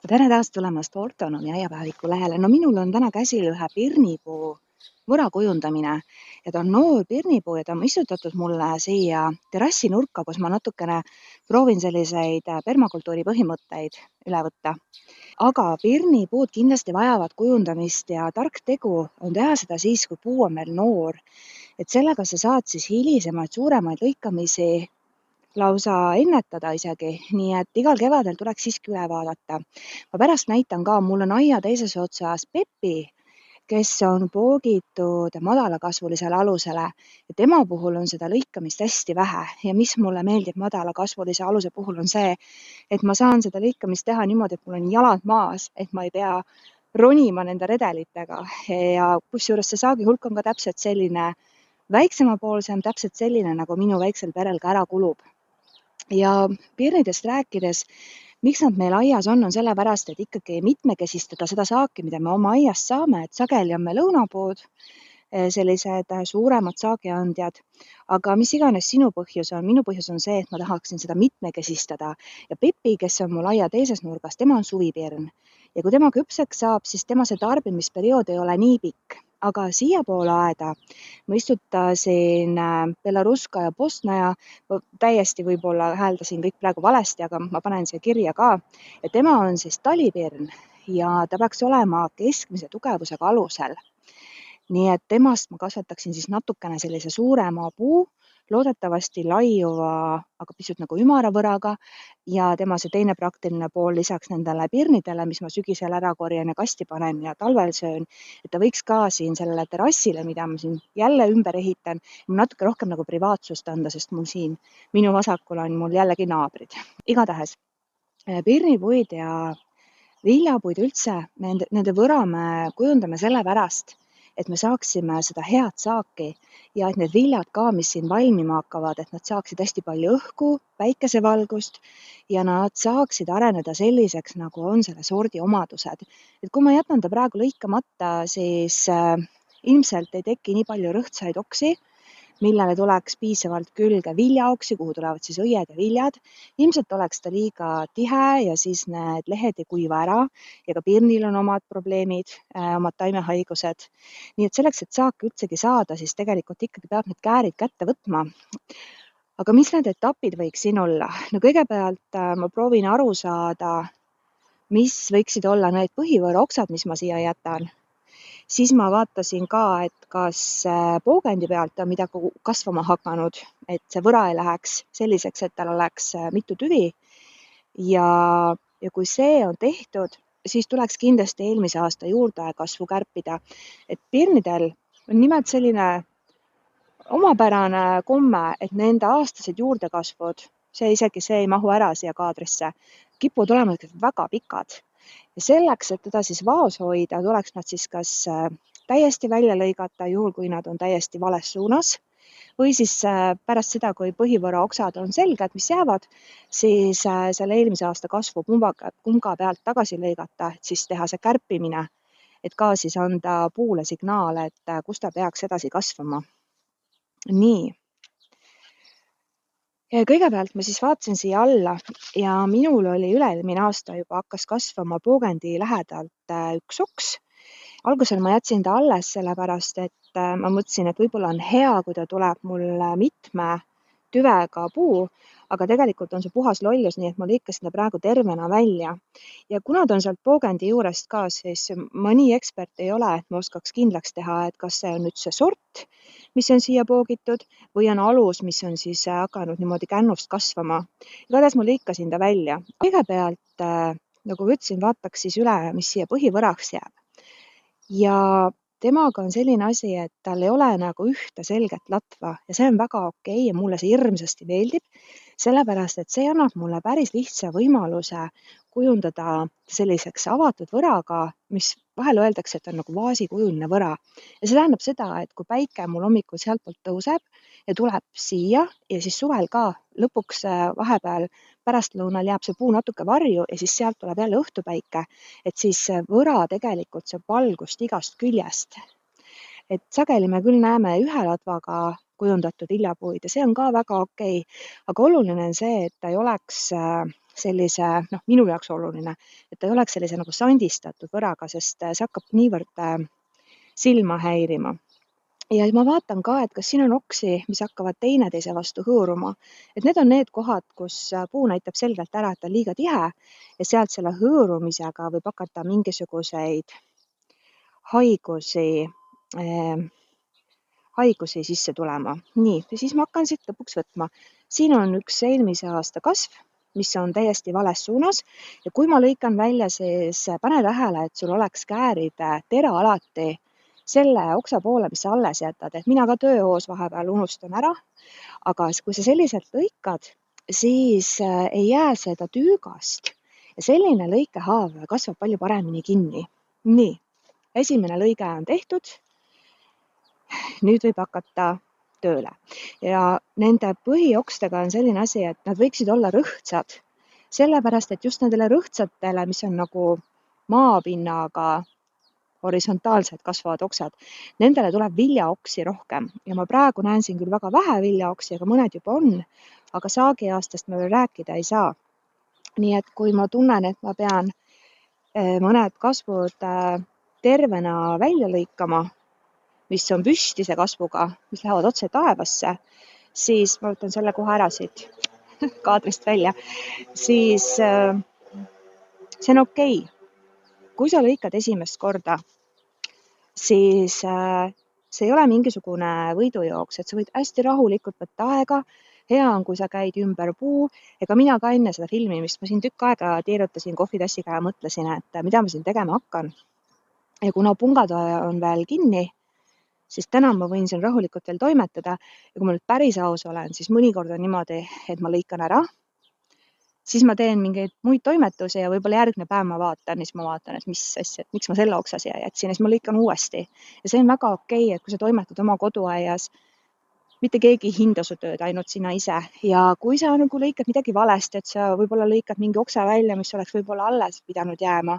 Tere taas tulemast Ortonomi aiapäeviku lehele. No minul on täna käsil ühe pirnipuu võra kujundamine ja ta on noor pirnipuu ja ta on istutatud mulle siia terrassinurka, kus ma natukene proovin selliseid permakultuuri põhimõtteid üle võtta. Aga pirnipuud kindlasti vajavad kujundamist ja tark tegu on teha seda siis, kui puu on veel noor. Et sellega sa saad siis hilisemaid suuremaid lõikamisi lausa ennetada isegi, nii et igal kevadel tuleks siiski üle vaadata. Ma pärast näitan ka, mul on aia teises otsas Pepi, kes on poogitud madalakasvulisele alusele ja tema puhul on seda lõikamist hästi vähe ja mis mulle meeldib madalakasvulise aluse puhul on see, et ma saan seda lõikamist teha niimoodi, et mul on jalad maas, et ma ei pea ronima nende redelitega ja kusjuures see saagihulk on ka täpselt selline väiksemapoolsem, täpselt selline, nagu minu väiksel perel ka ära kulub. Ja pirnidest rääkides, miks nad meil aias on sellepärast, et ikkagi mitmekesistada seda saaki, mida me oma aiast saame, et sageli on meil õunapuud, sellised suuremad saagiandjad, aga mis iganes sinu põhjus on, minu põhjus on see, et ma tahaksin seda mitmekesistada ja Pepi, kes on mul aia teises nurgas, tema on suvipirn ja kui tema küpseks saab, siis tema see tarbimisperiood ei ole nii pikk, aga siiapoole aeda ma istutasin Belaruska ja Bosnaja, täiesti võib-olla hääldasin kõik praegu valesti, aga ma panen siia kirja ka. Ja tema on siis talipirn ja ta peaks olema keskmise tugevusega alusel. Nii et temast ma kasvataksin siis natukene sellise suurema puu, loodetavasti laiuva, aga pisut nagu ümara võraga ja tema see teine praktiline pool lisaks nendele pirnidele, mis ma sügisel ära korjan ja kasti panen ja talvel söön, et ta võiks ka siin sellele terrassile, mida ma siin jälle ümber ehitan, natuke rohkem nagu privaatsust anda, sest mul siin minu vasakul on mul jällegi naabrid. Igatahes pirnipuid ja viljapuid üldse, nende võra me kujundame sellepärast, et me saaksime seda head saaki ja et need viljad ka, mis siin valmima hakkavad, et nad saaksid hästi palju õhku, päikesevalgust ja nad saaksid areneda selliseks, nagu on selle sordi omadused. Et kui ma jätan ta praegu lõikamata, siis ilmselt ei teki nii palju rõhtsaid oksi, millele tuleks piisavalt külge viljaoksi, kuhu tulevad siis õied ja viljad. Ilmselt oleks ta liiga tihe ja siis need lehed ei kuiva ära ja ka pirnil on omad probleemid, omad taimehaigused. Nii et selleks, et saaki üldsegi saada, siis tegelikult ikkagi peab need käärid kätte võtma. Aga mis need etapid võiks siin olla? No kõigepealt ma proovin aru saada, mis võiksid olla need põhivõõra oksad, mis ma siia jätan. Siis ma vaatasin ka, et kas poogendi pealt on midagi kasvama hakanud, et see võra ei läheks selliseks, et tal oleks mitu tüvi. Ja kui see on tehtud, siis tuleks kindlasti eelmise aasta juurdekasvu kärpida. Et pirnidel on nimelt selline omapärane komme, et nende aastased juurdekasvud, see ei mahu ära siia kaadrisse, kipuvad olema väga pikad. Ja selleks, et teda siis vaos hoida, tuleks nad siis kas täiesti välja lõigata, juhul kui nad on täiesti vales suunas, või siis pärast seda, kui põhivõra oksad on selged, mis jäävad, siis selle eelmise aasta kasvu punga pealt tagasi lõigata, et siis teha see kärpimine, et ka siis anda puule signaal, et kus ta peaks edasi kasvama. Nii. Ja kõigepealt ma siis vaatasin siia alla ja minul oli üle-eelmine aasta juba hakkas kasvama poogendi lähedalt üks oks. Algusel ma jätsin ta alles sellepärast, et ma mõtlesin, et võib-olla on hea, kui ta tuleb mul mitme tüvega puu, aga tegelikult on see puhas lollus, nii et ma lõikasin ta praegu tervena välja. Ja kuna ta on sealt poogendi juurest ka, siis ma nii ekspert ei ole, et ma oskaks kindlaks teha, et kas see on nüüd see sort, mis on siia poogitud või on alus, mis on siis hakanud niimoodi kännust kasvama. Igatahes ma lõikasin ta välja. Kõigepealt, nagu ütlesin, vaataks siis üle, mis siia põhivõraks jääb. Ja temaga on selline asi, et tal ei ole nagu ühte selget latva ja see on väga okei ja mulle see hirmsasti meeldib, sellepärast et see annab mulle päris lihtsa võimaluse kujundada selliseks avatud võraga, mis vahel öeldakse, et on nagu vaasikujuline võra. Ja see tähendab seda, et kui päike mul hommikul sealtpoolt tõuseb ja tuleb siia ja siis suvel ka lõpuks vahepeal pärastlõunal jääb see puu natuke varju ja siis sealt tuleb jälle õhtupäike, et siis võra tegelikult saab valgust igast küljest. Et sageli me küll näeme ühe latvaga kujundatud viljapuid ja see on ka väga okei, aga oluline on see, et ta ei oleks sellise, minu jaoks oluline, et ta ei oleks sellise nagu sandistatud võraga, sest see hakkab niivõrd silma häirima. Ja ma vaatan ka, et kas siin on oksi, mis hakkavad teineteise vastu hõõruma. Et need on need kohad, kus puu näitab selgelt ära, et on liiga tihe ja sealt selle hõõrumisega võib hakata mingisuguseid haigusi sisse tulema. Nii, ja siis ma hakkan siit lõpuks võtma. Siin on üks eelmise aasta kasv, mis on täiesti vales suunas ja kui ma lõikan välja, siis pane tähele, et sul oleks käärid tera alati selle oksa poole, mis sa alles jätad, et mina ka tööhoos vahepeal unustan ära, aga kui sa selliselt lõikad, siis ei jää seda tüügast ja selline lõikehaav kasvab palju paremini kinni. Nii, esimene lõige on tehtud. Nüüd võib hakata tööle ja nende põhiokstega on selline asi, et nad võiksid olla rõhtsad, sellepärast, et just nendele rõhtsatele, mis on nagu maapinnaga horisontaalselt kasvavad oksad, nendele tuleb viljaoksi rohkem ja ma praegu näen siin küll väga vähe viljaoksi, aga mõned juba on, aga saagiaastast me veel rääkida ei saa. Nii et kui ma tunnen, et ma pean mõned kasvud tervena välja lõikama, mis on püstise kasvuga, mis lähevad otse taevasse, siis ma võtan selle kohe ära siit kaadrist välja, siis see on okei. Kui sa lõikad esimest korda, siis see ei ole mingisugune võidujooks, et sa võid hästi rahulikult võtta aega. Hea on, kui sa käid ümber puu. Ega mina ka enne seda filmimist, ma siin tükk aega tiirutasin kohvitassiga ja mõtlesin, et mida ma siin tegema hakkan. Ja kuna pungad on veel kinni, siis täna ma võin siin rahulikult veel toimetada. Ja kui ma nüüd päris aus olen, siis mõnikord on niimoodi, et ma lõikan ära. Siis ma teen mingeid muid toimetusi ja võib-olla järgne päev ma vaatan, siis ma vaatan, et mis asja, et miks ma selle oksa siia jätsin ja siis ma lõikan uuesti. Ja see on väga okei, et kui sa toimetad oma koduaias, mitte keegi ei hinda su tööd, ainult sina ise. Ja kui sa nagu lõikad midagi valesti, et sa võib-olla lõikad mingi oksa välja, mis oleks võib-olla alles pidanud jääma,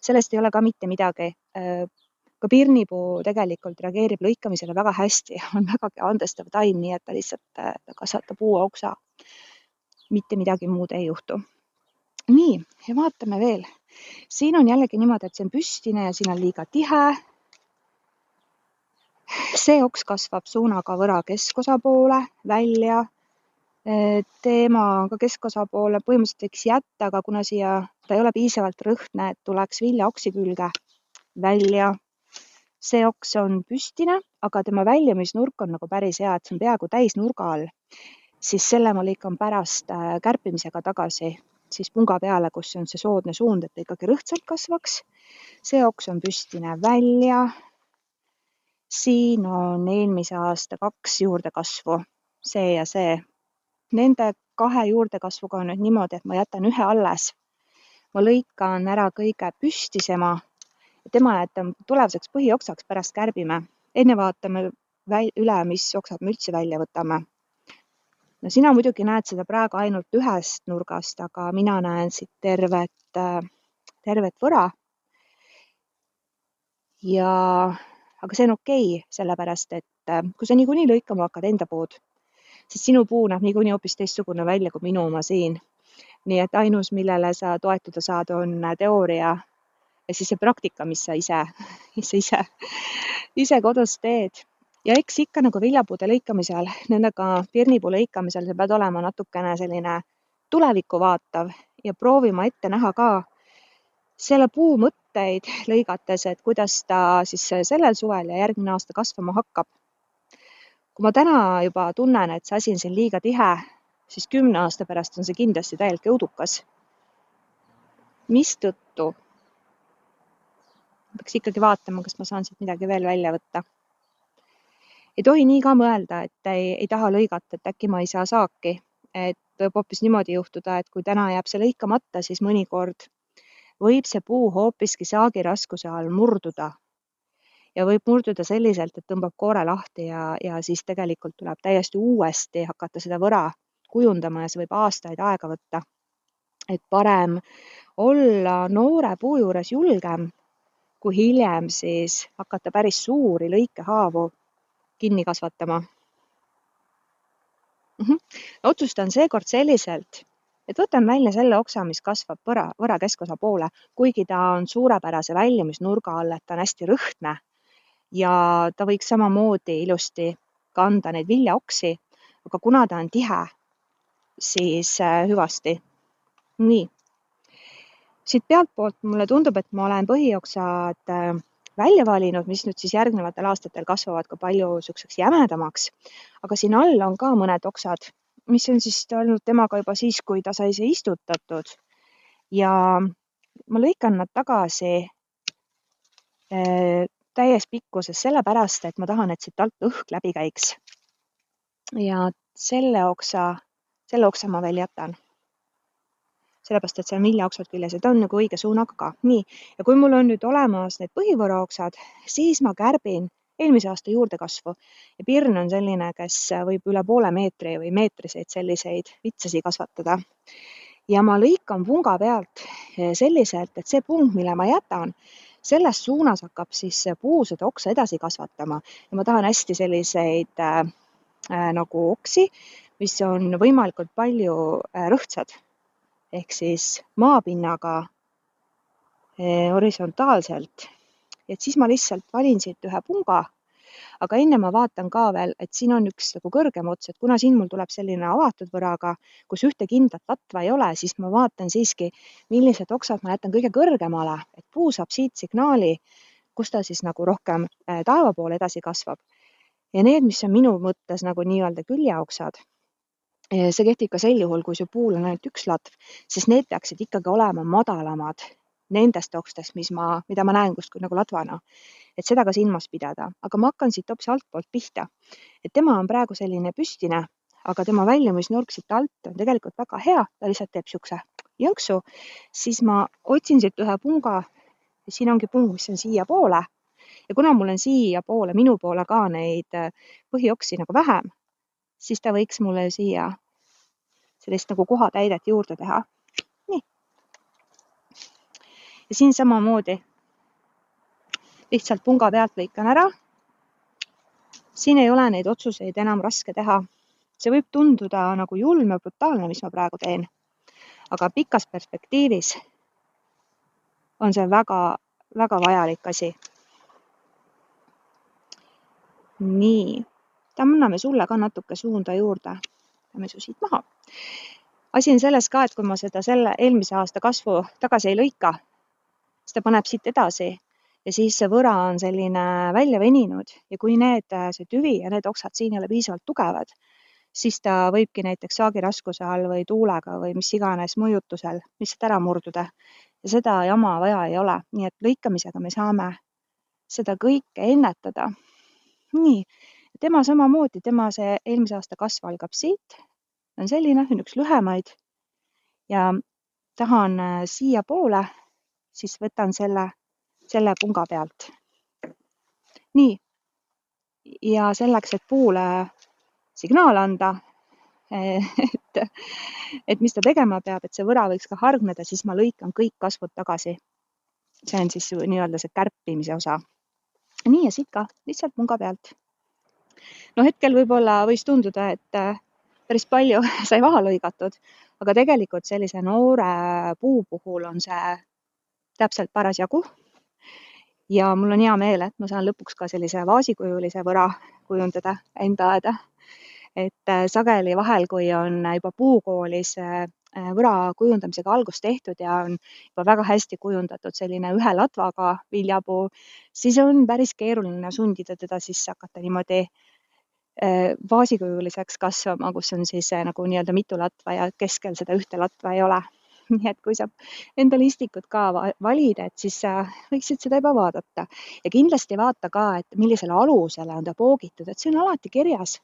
sellest ei ole ka mitte midagi. Ka pirnipuu tegelikult reageerib lõikamisele väga hästi, on vägagi andestav taim, nii et ta lihtsalt kasvatab uue oksa. Mitte midagi muud ei juhtu. Nii, ja vaatame veel. Siin on jällegi niimoodi, et see on püstine ja siin on liiga tihe. See oks kasvab suunaga võra keskosa poole välja. Teema ka keskosa poole põhimõtteliselt võiks jätta, aga kuna siia ta ei ole piisavalt rõhtne, et tuleks viljaoksi külge välja. See oks on püstine, aga tema väljumisnurk on nagu päris hea, et see on peaaegu täis nurga all. Siis selle ma lõikan pärast kärpimisega tagasi siis punga peale, kus on see soodne suund, et ta ikkagi rõhtsalt kasvaks. See oks on püstine välja. Siin on eelmise aasta 2 juurdekasvu, see ja see. Nende 2 juurdekasvuga on nüüd niimoodi, et ma jätan ühe alles. Ma lõikan ära kõige püstisema ja tema jätan tulevaseks põhioksaks, pärast kärbime. Enne vaatame üle, mis oksad me üldse välja võtame. No sina muidugi näed seda praegu ainult ühest nurgast, aga mina näen siit tervet võra. Aga see on okei, sellepärast, et kui sa niikuinii lõikama hakkad enda puud, siis sinu puu näeb niikuinii hoopis teistsugune välja kui minu oma siin. Nii et ainus, millele sa toetuda saad, on teooria ja siis see praktika, mis sa ise kodus teed. Ja eks ikka nagu viljapuude lõikamisel, nendega pirnipuu lõikamisel, see pead olema natukene selline tulevikku vaatav ja proovima ette näha ka selle puu mõtteid lõigates, et kuidas ta siis sellel suvel ja järgmine aasta kasvama hakkab. Kui ma täna juba tunnen, et see asi on siin liiga tihe, siis 10 aasta pärast on see kindlasti täielik õudukas. Mistõttu peaks ikkagi vaatama, kas ma saan siit midagi veel välja võtta. Ei tohi nii ka mõelda, et ei taha lõigata, et äkki ma ei saa saaki. Et võib hoopis niimoodi juhtuda, et kui täna jääb see lõikamata, siis mõnikord võib see puu hoopiski saagi raskuse all murduda. Ja võib murduda selliselt, et tõmbab koore lahti ja siis tegelikult tuleb täiesti uuesti hakata seda võra kujundama ja see võib aastaid aega võtta. Et parem olla noore puu juures julgem, kui hiljem siis hakata päris suuri lõikehaavu kinni kasvatama. Otsustan seekord selliselt, et võtan välja selle oksa, mis kasvab võra keskosa poole, kuigi ta on suurepärase väljumisnurga all, et ta on hästi rõhtne ja ta võiks samamoodi ilusti kanda neid viljaoksi, aga kuna ta on tihe, siis hüvasti. Nii. Siit pealtpoolt mulle tundub, et ma olen põhioksad välja valinud, mis nüüd siis järgnevatel aastatel kasvavad ka palju selliseks jämedamaks. Aga siin all on ka mõned oksad, mis on siis olnud temaga juba siis, kui ta sai see istutatud. Ja ma lõikan nad tagasi täies pikkuses sellepärast, et ma tahan, et siit alt õhk läbi käiks. Ja selle oksa ma veel jätan. Sellepärast, et see on viljaoksad küljes ja ta on nagu õige suunaga ka. Nii, ja kui mul on nüüd olemas need põhivõraoksad, siis ma kärbin eelmise aasta juurdekasvu. Ja pirn on selline, kes võib üle poole meetri või meetriseid selliseid vitsasi kasvatada. Ja ma lõikan punga pealt selliselt, et see pung, mille ma jätan, selles suunas hakkab siis puu seda oksa edasi kasvatama. Ja ma tahan hästi selliseid nagu oksi, mis on võimalikult palju rõhtsad. Ehk siis maapinnaga horisontaalselt. Et siis ma lihtsalt valin siit ühe punga, aga enne ma vaatan ka veel, et siin on üks nagu kõrgem ots, et kuna siin mul tuleb selline avatud võraga, kus ühte kindlat latva ei ole, siis ma vaatan siiski, millised oksad ma jätan kõige kõrgemale, et puu saab siit signaali, kus ta siis nagu rohkem taeva poole edasi kasvab. Ja need, mis on minu mõttes nagu nii-öelda küljeoksad, see kehtib ka sel juhul, kui su puul on ainult üks latv, siis need peaksid ikkagi olema madalamad nendest okstest, mida ma näen kuskil nagu latvana. Et seda ka silmas pidada. Aga ma hakkan siit hoopis altpoolt pihta. Et tema on praegu selline püstine, aga tema väljumisnurk siit alt on tegelikult väga hea. Ta lihtsalt teeb siukse jõnksu. Siis ma otsin siit ühe punga. Ja siin ongi pung, mis on siia poole. Ja kuna mul on siia poole, minu poole ka neid põhioksi nagu vähem, siis ta võiks mulle siia sellist nagu kohatäidet juurde teha. Nii. Ja siin samamoodi lihtsalt punga pealt lõikan ära. Siin ei ole neid otsuseid enam raske teha. See võib tunduda nagu julm ja brutaalne, mis ma praegu teen. Aga pikas perspektiivis on see väga, väga vajalik asi. Nii. Anname sulle ka natuke suunda juurde. Lähme su siit maha. Asi on selles ka, et kui ma seda eelmise aasta kasvu tagasi ei lõika, siis ta paneb siit edasi ja siis see võra on selline välja veninud ja kui see tüvi ja need oksad siin ei ole piisavalt tugevad, siis ta võibki näiteks saagiraskuse all või tuulega või mis iganes mõjutusel lihtsalt ära murduda. Ja seda jama vaja ei ole, nii et lõikamisega me saame seda kõike ennetada. Nii, tema samamoodi, tema see eelmise aasta kasv algab siit, on selline, on üks lühemaid ja tahan siia poole, siis võtan selle punga pealt. Nii, ja selleks, et puule signaal anda, et mis ta tegema peab, et see võra võiks ka hargneda, siis ma lõikan kõik kasvud tagasi. See on siis nii-öelda see kärpimise osa. Nii ja siit ka lihtsalt punga pealt. No hetkel võib-olla võis tunduda, et päris palju sai maha lõigatud, aga tegelikult sellise noore puu puhul on see täpselt parasjagu. Ja mul on hea meel, et ma saan lõpuks ka sellise vaasikujulise võra kujundada enda aeda. Et sageli vahel, kui on juba puukoolis võra kujundamisega algust tehtud ja on juba väga hästi kujundatud selline ühe latvaga viljapuu, siis on päris keeruline sundida teda sisse hakata niimoodi vaasikujuliseks kasvama, kus on siis nagu nii-öelda mitu latva ja keskel seda ühte latva ei ole. Nii et kui sa endale istikut ka valid, et siis võiksid seda juba vaadata. Ja kindlasti vaata ka, et millisele alusele on ta poogitud, et see on alati kirjas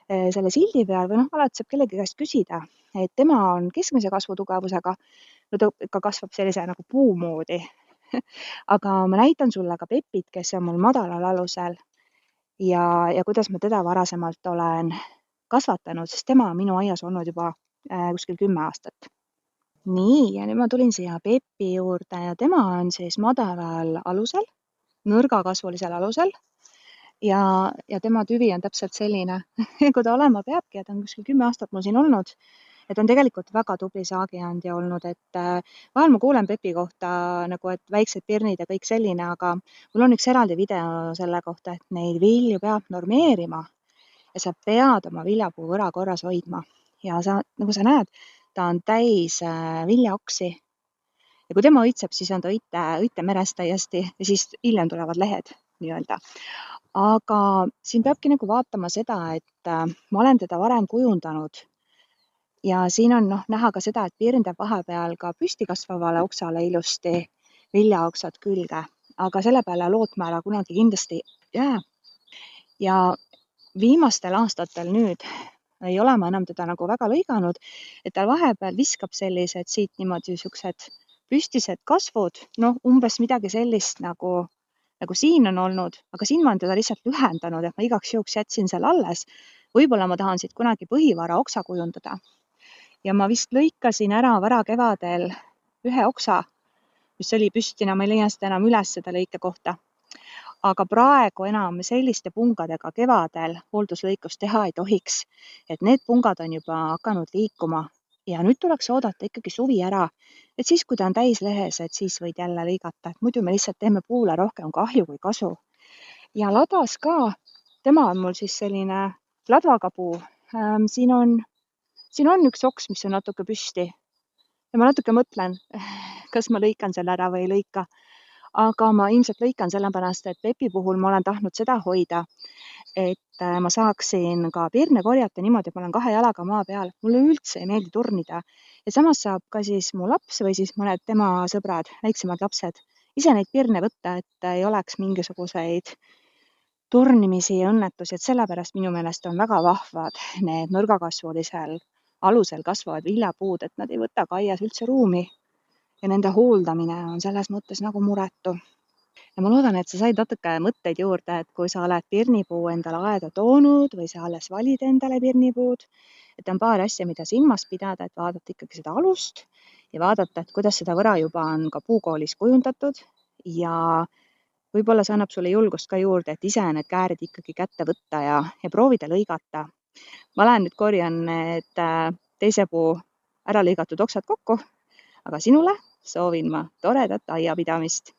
selle sildi peal või alati saab kellegi käest küsida, et tema on keskmise kasvutugevusega, no ta ikka kasvab sellise nagu puu moodi. Aga ma näitan sulle ka Pepit, kes on mul madalal alusel ja kuidas ma teda varasemalt olen kasvatanud, sest tema on minu aias olnud juba kuskil 10 aastat. Nii, ja nüüd ma tulin siia Pepi juurde ja tema on siis madalal alusel, nõrgakasvulisel alusel ja tema tüvi on täpselt selline, kui ta olema peabki ja ta on kuskil 10 aastat mul siin olnud. et on tegelikult väga tubli saagiandja olnud, et vahel ma kuulen Pepi kohta nagu, et väiksed pirnid ja kõik selline, aga mul on üks eraldi video selle kohta, et neid vilju peab normeerima ja sa pead oma viljapuu võra korras hoidma. Ja nagu sa näed, ta on täis viljaoksi ja kui tema õitseb, siis on ta õite meres täiesti ja siis hiljem tulevad lehed nii-öelda. Aga siin peabki nagu vaatama seda, et ma olen teda varem kujundanud ja siin on näha ka seda, et pirn teeb vahepeal ka püsti kasvavale oksale ilusti viljaoksad külge, aga selle peale lootma ära kunagi kindlasti ei jää. Ja viimastel aastatel nüüd ei ole ma enam teda nagu väga lõiganud, et ta vahepeal viskab sellised siit niimoodi siuksed püstised kasvud, umbes midagi sellist nagu siin on olnud, aga siin ma olen teda lihtsalt lühendanud, et ma igaks juhuks jätsin selle alles. Võib-olla ma tahan siit kunagi põhivara oksa kujundada. Ja ma vist lõikasin ära varakevadel ühe oksa, mis oli püstina, ma ei leia seda enam üles, seda lõikekohta. Aga praegu enam selliste pungadega kevadel hoolduslõikust teha ei tohiks, et need pungad on juba hakanud liikuma ja nüüd tuleks oodata ikkagi suvi ära, et siis, kui ta on täis lehes, et siis võid jälle lõigata, et muidu me lihtsalt teeme puule rohkem kahju kui kasu. Ja ladas ka, tema on mul siis selline ladvakapuu. Siin on üks oks, mis on natuke püsti ja ma natuke mõtlen, kas ma lõikan selle ära või ei lõika. Aga ma ilmselt lõikan sellepärast, et Pepi puhul ma olen tahtnud seda hoida, et ma saaksin ka pirne korjata niimoodi, et ma olen 2 jalaga maa peal. Mulle üldse ei meeldi turnida. Ja samas saab ka siis mu laps või siis mõned tema sõbrad, väiksemad lapsed, ise neid pirne võtta, et ei oleks mingisuguseid turnimisi ja õnnetusi, et sellepärast minu meelest on väga vahvad need nõrgakasvulisel alusel kasvavad viljapuud, et nad ei võta ka aias üldse ruumi ja nende hooldamine on selles mõttes nagu muretu. Ja ma loodan, et sa said natuke mõtteid juurde, et kui sa oled pirnipuu endale aeda toonud või sa alles valid endale pirnipuud, et on paar asja, mida silmas pidada, et vaadata ikkagi seda alust ja vaadata, et kuidas seda võra juba on ka puukoolis kujundatud ja võib-olla see annab sulle julgust ka juurde, et ise need käärid ikkagi kätte võtta ja proovida lõigata. Ma lähen nüüd korjan need teise puu ära lõigatud oksad kokku, aga sinule soovin ma toredat aiapidamist.